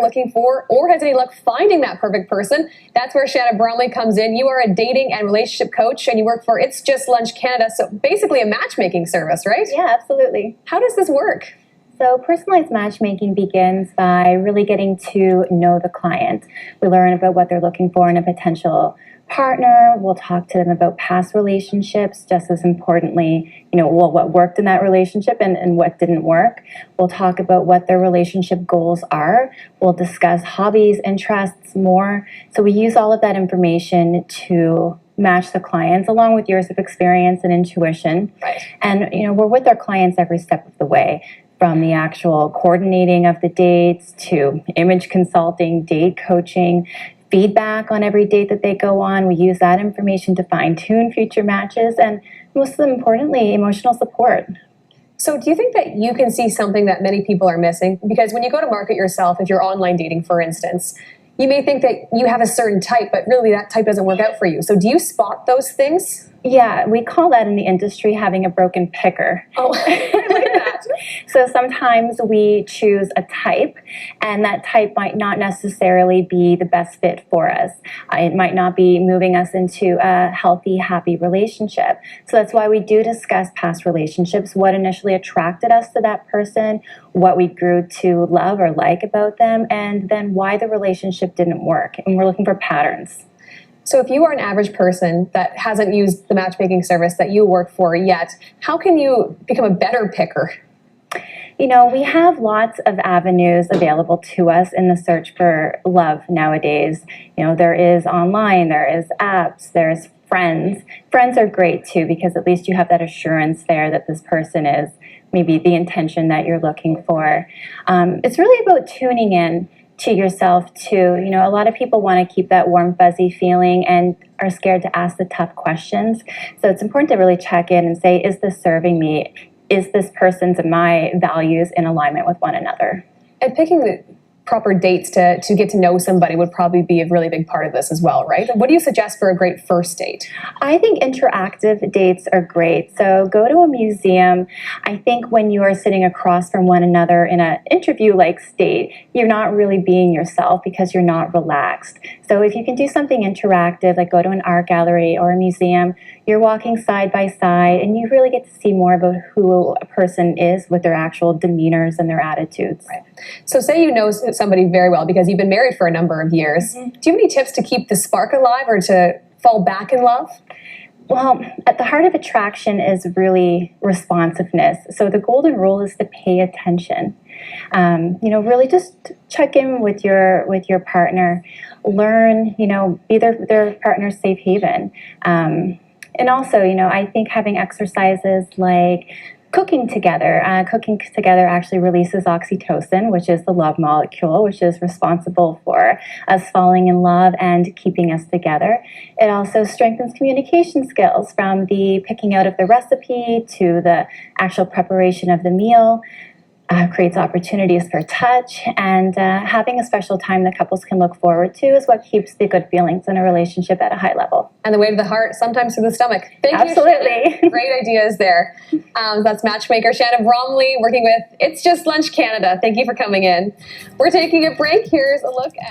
looking for or has any luck finding that perfect person, that's where Shanna Bromley comes in. You are a dating and relationship coach and you work for It's Just Lunch Canada, so basically a matchmaking service, right? Yeah, absolutely. How does this work? So personalized matchmaking begins by really getting to know the client. We learn about what they're looking for in a potential partner. We'll talk to them about past relationships, just as importantly, what worked in that relationship and what didn't work. We'll talk about what their relationship goals are. We'll discuss hobbies, interests, more. So we use all of that information to match the clients along with years of experience and intuition. Right. And, we're with our clients every step of the way, from the actual coordinating of the dates to image consulting, date coaching, feedback on every date that they go on. We use that information to fine-tune future matches, and most importantly, emotional support. So do you think that you can see something that many people are missing? Because when you go to market yourself, if you're online dating, for instance, you may think that you have a certain type, but really that type doesn't work out for you. So do you spot those things? Yeah, we call that in the industry having a broken picker. Oh, I like that. So sometimes we choose a type, and that type might not necessarily be the best fit for us. It might not be moving us into a healthy, happy relationship. So that's why we do discuss past relationships, what initially attracted us to that person, what we grew to love or like about them, and then why the relationship didn't work. And we're looking for patterns. So if you are an average person that hasn't used the matchmaking service that you work for yet, how can you become a better picker? We have lots of avenues available to us in the search for love nowadays. There is online, there is apps, there's friends. Friends are great too, because at least you have that assurance there that this person is maybe the intention that you're looking for. It's really about tuning in to yourself too. A lot of people want to keep that warm, fuzzy feeling and are scared to ask the tough questions. So it's important to really check in and say, is this serving me? Is this person's and my values in alignment with one another? And picking the proper dates to get to know somebody would probably be a really big part of this as well, right? What do you suggest for a great first date? I think interactive dates are great. So go to a museum. I think when you are sitting across from one another in an interview-like state, you're not really being yourself because you're not relaxed. So if you can do something interactive, like go to an art gallery or a museum, you're walking side by side and you really get to see more about who a person is with their actual demeanors and their attitudes. Right. So say you know somebody very well because you've been married for a number of years. Mm-hmm. Do you have any tips to keep the spark alive or to fall back in love? Well, at the heart of attraction is really responsiveness. So the golden rule is to pay attention. Really just check in with your partner, learn, be their partner's safe haven. And also, I think having exercises like cooking together actually releases oxytocin, which is the love molecule, which is responsible for us falling in love and keeping us together. It also strengthens communication skills, from the picking out of the recipe to the actual preparation of the meal. Creates opportunities for touch, and having a special time that couples can look forward to is what keeps the good feelings in a relationship at a high level. And the way to the heart, sometimes to the stomach. Thank Absolutely. you, Great ideas there. That's matchmaker Shanna Bromley working with It's Just Lunch Canada. Thank you for coming in. We're taking a break. Here's a look at